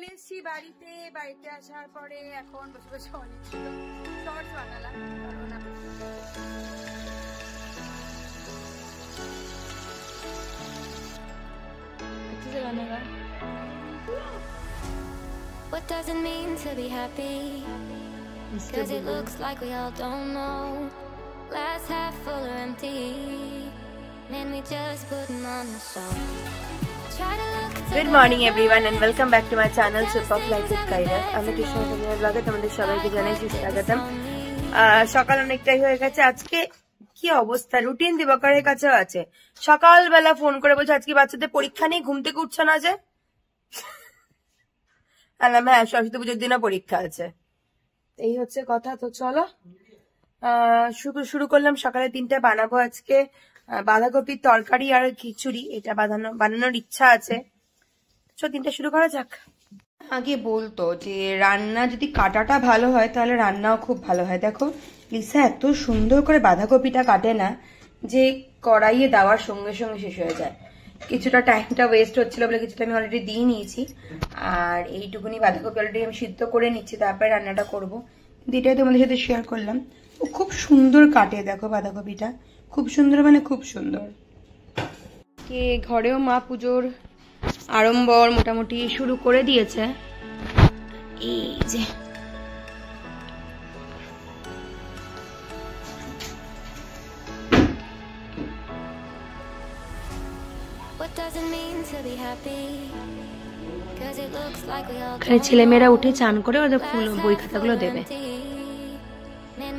এসেছি বাড়িতে। বাড়িতে আসার পরে এখন বসে বসে অনেকগুলো শর্টস বানালাম, কারণ What does it mean to be happy? Cause it looks like we all don't know. Glass half full or empty. Man, we just putting on the show. Good morning everyone and welcome back to my channel Sip of Life with Kairat. আমি কৃষ্ণ ব্লগে তোমাদের সবাইকে জানাই সুস্বাগতম। সকাল অনেকটাই হয়ে গেছে। আজকে কি অবস্থা, রুটিন দিবাকরের কাছেও আছে। সকালবেলা ফোন করে বলছে আজকে বাচ্চাদের পরীক্ষা নেই, ঘুম থেকে উঠছে না যে। হ্যাঁ, সরস্বতী পুজোর দিনও পরীক্ষা আছে, এই হচ্ছে কথা। তো চলো শুরু করলাম। সকালে 3টা বানাবো আজকে বাঁধাকপির তরকারি আর খিচুড়ি। এটা বানানোর ইচ্ছা আছে। 3টা শুরু করা যাক। আগে বলতো যে রান্না যদি কাটাটা ভালো হয় তাহলে রান্নাও খুব ভালো হয়। দেখো লিসা এত সুন্দর করে বাঁধাকপিটা কাটে না যে কড়াইয়ে দেওয়ার সঙ্গে সঙ্গে শেষ হয়ে যায়। কিছুটা টাইমটা ওয়েস্ট হচ্ছিল বলে কিছুটা আমি অলরেডি দিয়ে নিয়েছি, আর এইটুকুনি বাঁধাকপি অলরেডি আমি সিদ্ধ করে নিচ্ছি, তারপরে রান্নাটা করবো। কিন্তু এটাই তোমাদের সাথে শেয়ার করলাম। ও খুব সুন্দর কাটে, দেখো বাঁধাকপিটা খুব সুন্দর, মানে খুব সুন্দর। কে ঘরেও মা পুজোর আড়ম্বর মোটামুটি শুরু করে দিয়েছে। এই যে ছেলেমেয়েরা উঠে চান করে ওদের ফুল বই খাতাগুলো দেবে।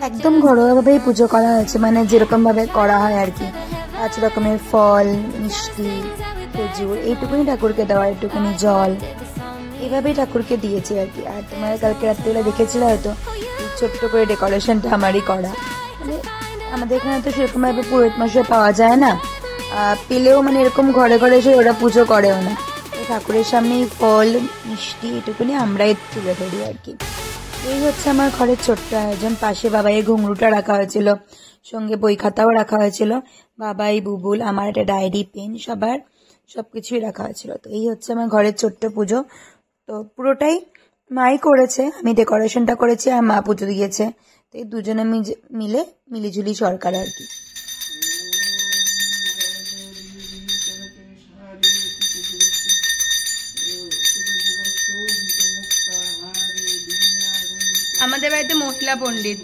একদম ঘরোয়া ভাবেই পুজো করা হয়েছে, মানে যেরকম ভাবে করা হয় আর কি। 5 রকমের ফল, মিষ্টি, খেজুর, এইটুকুনি ঠাকুরকে দেওয়া, এইটুকুনি জল, এইভাবেই ঠাকুরকে দিয়েছি আর কি। আর তোমার কালকে রাত্রিবেলা দেখেছিলে হয়তো ছোট্ট করে ডেকোরেশনটা আমারই করা। মানে আমাদের এখানে তো সেরকম ভাবে পুরোহিত মশাই পাওয়া যায় না, পেলেও মানে এরকম ঘরে ঘরে এসে ওরা পুজো করেও না। ঠাকুরের সামনেই ফল মিষ্টি এটুকুনি আমরাই তুলে ধরি আর কি। এই হচ্ছে আমার ঘরের ছোট্ট আয়োজন। পাশে বাবাইয়ের ঘুঙরুটা রাখা হয়েছিল, সঙ্গে বই খাতাও রাখা হয়েছিল। বাবাই, বুবুল, আমার একটা ডায়েরি, পেন, সবার সবকিছুই রাখা হয়েছিল। তো এই হচ্ছে আমার ঘরের ছোট্ট পুজো। তো পুরোটাই মাই করেছে, আমি ডেকোরেশনটা করেছি আর মা পুজো দিয়েছে। তো এই দুজনে মিলে মিলিঝুলি সরকার আর কি। আমাদের বাড়িতে মহিলা পণ্ডিত।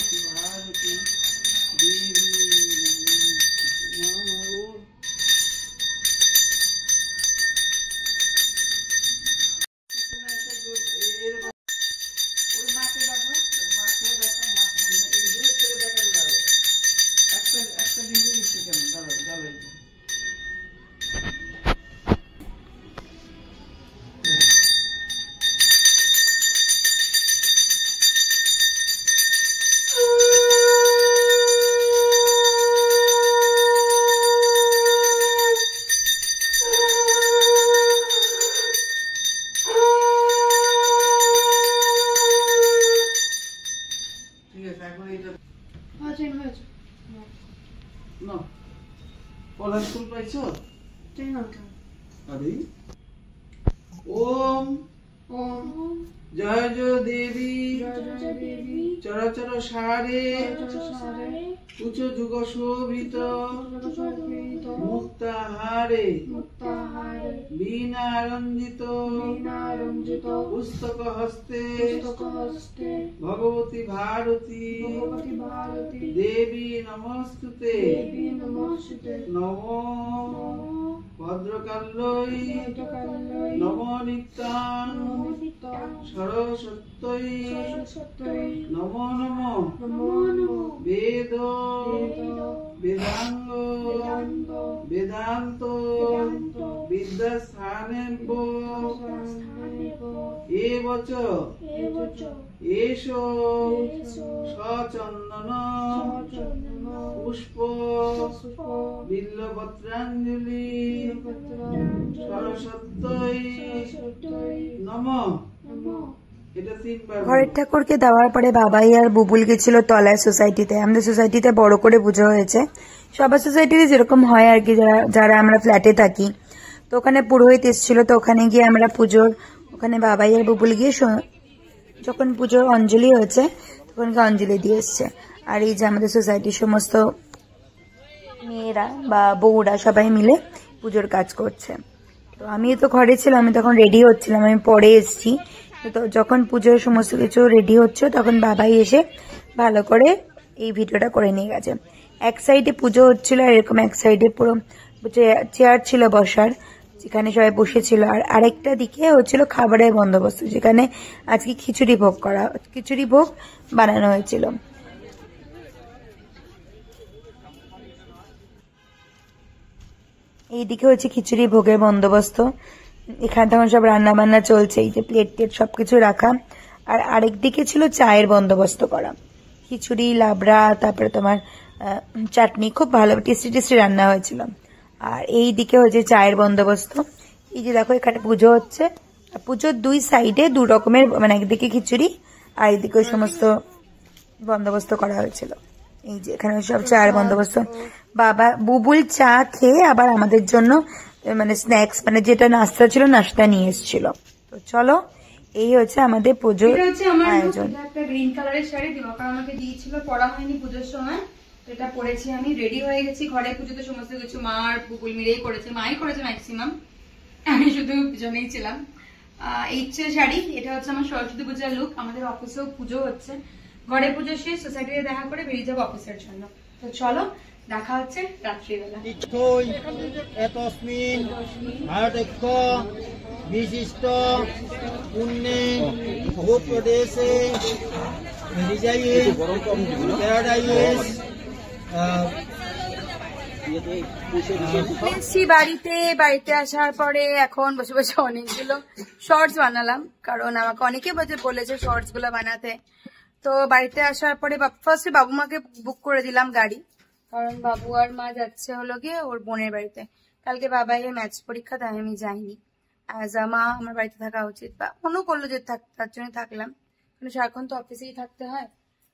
ওম জয় জয় দেবী চরাচর সারে উচ্চ যুগ শোভিত মুক্তাহারে বীণা রঞ্জিত পুস্তক হস্তে ভগবতী ভারতী দেবী নমস্তুতে নমো ভদ্রকাল্যই নমো নিত্যাং সরস্বত্যই নমো নমো বেদ বেদাঙ্গ বেদান্ত বিদ্যাস্থানেভ্য এবচ এষো সচন্দন পুষ্প বিল্লপত্রাঞ্জলি সরস্বত্যই নমঃ। ঘরের ঠাকুরকে দেওয়ার পরে বাবাই আর বুবুল গেছিল তলায় সোসাইটিতে। আমাদের সোসাইটিতে বড় করে পুজো হয়েছে, সবার সোসাইটিতে যেরকম হয় আর কি, যারা আমরা ফ্ল্যাটে থাকি। তো ওখানে পুরোহিত এসেছিল, তো ওখানে গিয়ে আমরা পুজোর ওখানে বাবাই আর বুবুল গিয়ে যখন পুজোর অঞ্জলি হয়েছে তখন অঞ্জলি দিয়ে এসছে। আর এই যে আমাদের সোসাইটির সমস্ত মেয়েরা বা বউরা সবাই মিলে পুজোর কাজ করছে। তো আমি তো ঘরে ছিলাম, আমি তখন রেডি হচ্ছিলাম, আমি পরে এসছি। তো যখন পুজোর সমস্ত কিছু রেডি হচ্ছে তখন বাবাই এসে ভালো করে এই ভিডিওটা করে নিয়ে গেছে। এক সাইডে পুজো হচ্ছিল আর এরকম এক সাইডে পুরো চেয়ার ছিল বসার, যেখানে সবাই বসেছিল। আর আরেকটা দিকে হচ্ছিল খাবারের বন্দোবস্ত, যেখানে আজকে খিচুড়ি ভোগ বানানো হয়েছিল। এইদিকে হচ্ছে খিচুড়ি ভোগের বন্দোবস্ত। এখানে তখন সব রান্না বান্না চলছে, এই যে প্লেট টেট সবকিছু রাখা। আর আরেক দিকে ছিল চায়ের বন্দোবস্ত করা, খিচুড়ি, লাবড়া, তারপরে তোমার চাটনি, খুব ভালো টেস্টি রান্না হয়েছিল। আর এই দিকে হচ্ছে চায়ের বন্দোবস্ত। এই যে দেখো এখানে পুজো হচ্ছে, পুজোর দুই সাইডে দু রকমের, মানে একদিকে খিচুড়ি আর এইদিকে সমস্ত বন্দোবস্ত করা হয়েছিল। এই যে এখানে সব চায়ের বন্দোবস্ত। বাবা বুবুল চা খেয়ে আবার আমাদের জন্য মানে স্ন্যাক্স, মানে যেটা নাস্তা ছিল নাস্তা নিয়ে এসেছিল। তো চলো, এই হচ্ছে আমাদের পুজোর আয়োজন। একটা গ্রিন কালারের শাড়ি দিবাকর আমাকে দিয়েছিল, পরা হয়নি পুজোর সময়, তো এটা পরেছি আমি। রেডি হয়ে গেছি, ঘরে পুজোতে সমস্ত কিছু মা আর বুবুল মিলেই করেছে, মাই করেছে ম্যাক্সিমাম, আমি শুধু পিছনেই ছিলাম। এই শাড়ি, এটা হচ্ছে আমার সরস্বতী পূজার লুক। আমাদের অফিসেও পুজো হচ্ছে, ঘরে পুজো শেষ, সোসাইটিতে দেখা করে বেরিয়ে যাবো অফিসের জন্য। তো চলো, দেখা হচ্ছে রাত্রিবেলা। বিশিষ্ট পুণ্যে ভূপ্রদেশে বাড়িতে আসার পরে এখন বসে বসে অনেকগুলো শর্টস বানালাম, কারণ আমাকে অনেকে বলেছে শর্টস গুলো বানাতে। তো বাড়িতে আসার পরে ফার্স্টে বাবু মাকে বুক করে দিলাম গাড়ি, কারণ বাবু আর মা যাচ্ছে হলো গিয়ে ওর বোনের বাড়িতে। কালকে বাবাইয়ের ম্যাচ পরীক্ষা, তাই আমি যাইনি। অ্যাজ আ মা আমার বাড়িতে থাকা উচিত, বা মনেও করলো যে তার জন্য থাকলাম, কিন্তু সারাক্ষণ তো অফিসেই থাকতে হয়,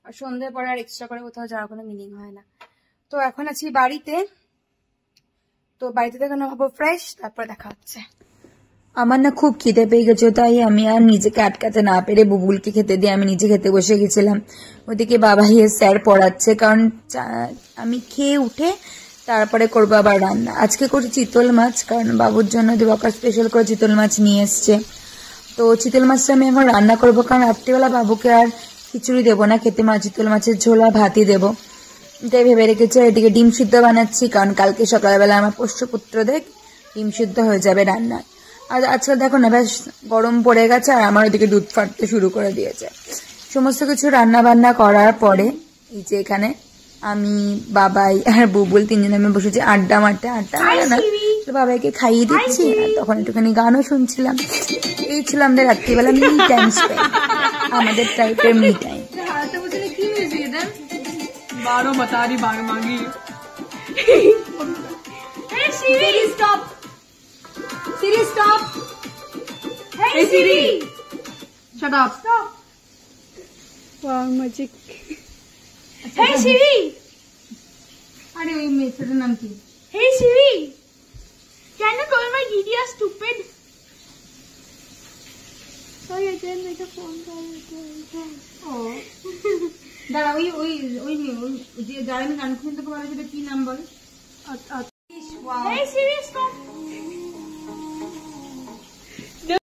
আর সন্ধ্যে পরে আর এক্সট্রা করে কোথাও যাওয়ার কোনো মিনিং হয় না। তো এখন আছি বাড়িতে, তো বাড়িতে থেকে হবো ফ্রেশ, তারপর দেখা হচ্ছে। আমার না খুব খিদে পেয়ে গেছে, তাই আমি আর নিজেকে আটকাতে না পেরে বুবুলকে খেতে দিয়ে আমি নিজে খেতে বসে গেছিলাম। ওদিকে বাবা স্যার পড়াচ্ছে, কারণ আমি খেয়ে উঠে তারপরে করবো আবার রান্না। আজকে করি চিতল মাছ, কারণ বাবুর জন্য দিবাকর স্পেশাল করে চিতল মাছ নিয়ে এসছে। তো চিতল মাছটা আমি এখন রান্না করবো, কারণ রাত্রিবেলা বাবুকে আর খিচুড়ি দেবো না খেতে, চিতল মাছের ঝোলা ভাতই দেবো, এটাই ভেবে রেখেছি। এদিকে ডিম সিদ্ধ বানাচ্ছি, কারণ কালকে সকালবেলা আমার পোষ্যপুত্রদের ডিম সিদ্ধ হয়ে যাবে রান্না। আর আজকাল দেখো না বেশ গরম পড়ে গেছে, আর আমার ওদিকে দুধ ফাটতে শুরু করে দিয়েছে। সমস্ত কিছু রান্না বান্না করার পরে এই যে এখানে আমি, বাবাই আর বুবুল তিনজনে আমি বসেছি আড্ডা মারতে। মানে না, বাবাইকে খাইয়ে দিচ্ছি আর তখন একটুখানি গানও শুনছিলাম। এই ছিল আমাদের রাত্রিবেলা মি টাইম স্পেন্ড, আমাদের টাইপের মি টাইম। बारो बता रही, बार मांगी। Hey Siri, stop. Siri, stop. Hey Siri. Shut up. Stop. Wow, magic. Hey Siri. अरे वही मेथड नाम की. Hey Siri. Can you call my DD are stupid? Sorry, I didn't make a phone call. Oh. দাঁড়া, ওই যে যারা আমি গান শুনতে পারো সেটা কি নাম্বার?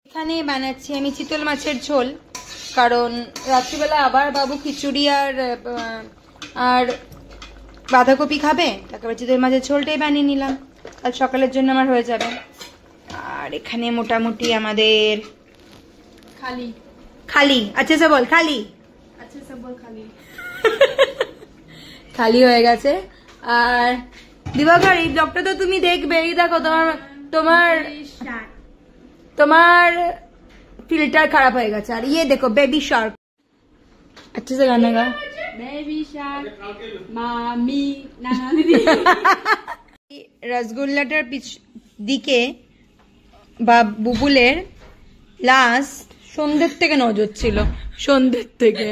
এখানে বানাচ্ছি আমি চিতল মাছের ঝোল, কারণ রাত্রিবেলা আবার বাবু খিচুড়ি আর বাঁধাকপি খাবে, তারপরে চিতল মাছের ঝোলটাই বানিয়ে নিলাম, কাল সকালের জন্য আমার হয়ে যাবে। আর এখানে মোটামুটি আমাদের খালি আচ্ছা সে বল খালি খালি হয়ে গেছে। আর দিবাকর, এই ব্লগটা তো তুমি দেখবে, এই দেখো তোমার ফিল্টার খারাপ হয়ে গেছে। আর ইয়ে দেখো বেবি শার্ক, আচ্ছা সে গানে গা বেবি শার্ক মামি নানা দিদি। রসগোল্লাটার দিকে বা বুবুলের লাস্ট সন্ধ্যের থেকে নজর ছিল, সন্ধ্যের থেকে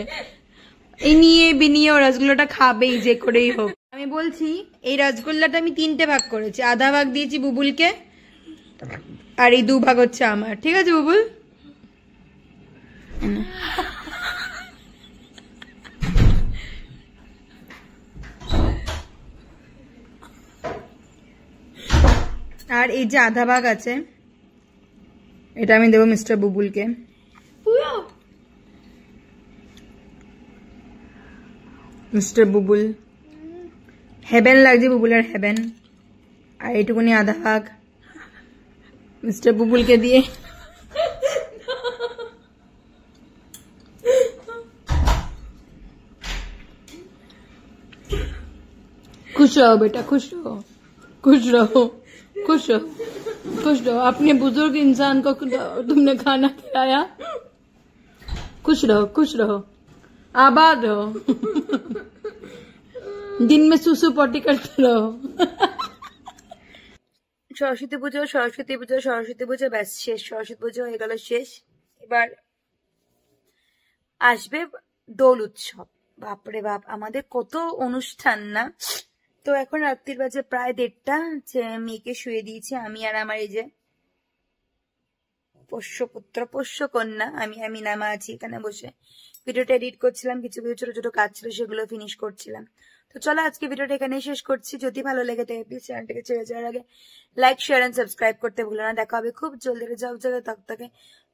এই নিয়ে বিনিয়ে ও রসগোল্লাটা খাবেই যে করেই হোক। আমি বলছি এই রসগোল্লাটা আমি 3টে ভাগ করেছি, আধা ভাগ দিয়েছি বুবুলকে আর এই 2 ভাগ হচ্ছে আমার। ঠিক আছে বুবুল? আর এই যে আধা ভাগ আছে, এটা আমি দেবো মিস্টার বুবুলকে। মিস্টার বুবুল, হেভেন লাগছে বুবুলের, হেভেন। আর এইটুকুনি আধা ভাগ মিস্টার বুবুলকে দিয়ে खुश रहो बेटा, खुश रहो, खुश रहो, खुश रहो, खुश रहो। अपने बुजुर्ग इंसान को तुमने खाना खिलाया, खुश रहो, खुश रहो, आबाद रहो, दिन में सुसु पॉटी करते रहो। সরস্বতী পুজো, সরস্বতী পুজো, সরস্বতী পুজো, ব্যাস শেষ। সরস্বতী পুজো হয়ে গেল শেষ। এবার আসবে দোল উৎসব। বাপরে বাপ, আমাদের কত অনুষ্ঠান না। তো এখন রাত্রির বাজে প্রায় 1:30। মেয়েকে শুয়ে দিয়েছি আমি আর আমার এই যে পোষ্যপুত্র, পোষ্যকন্যা। আমি নামা আছি এখানে বসে ভিডিওটা এডিট করছিলাম, কিছু কিছু ছোট ছোট কাজ ছিল সেগুলো ফিনিশ করছিলাম। তো চলো আজকে ভিডিওটা এখানেই শেষ করছি। যদি ভালো লেগে থাকে প্লিজ চ্যানেলটাকে ছেড়ে যাওয়ার আগে লাইক, শেয়ার এন্ড সাবস্ক্রাইব করতে ভুলো না। দেখা হবে খুব জলদি যাও জায়গায় তক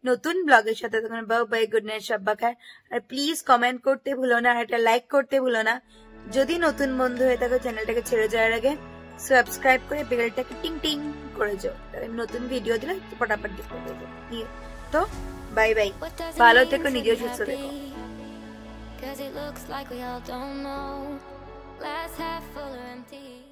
নতুন ব্লগের সাথে। তখন বাই বাই, গুড নাইট, সব্বা খায়। আর প্লিজ কমেন্ট করতে ভুলো না, আর একটা লাইক করতে ভুলো না। যদি নতুন বন্ধু হয়ে থাকো চ্যানেলটাকে ছেড়ে যাওয়ার আগে সাবস্ক্রাইব করে বেলটাকে টিং টিং করে যাও, নতুন ভিডিও দিলে ফটাফট দেখতে পাবো। তো বাই বাই, ভালো থেকো, নিজেও সুস্থ থেকো। Cause it looks like we all don't know. Glass half full or empty.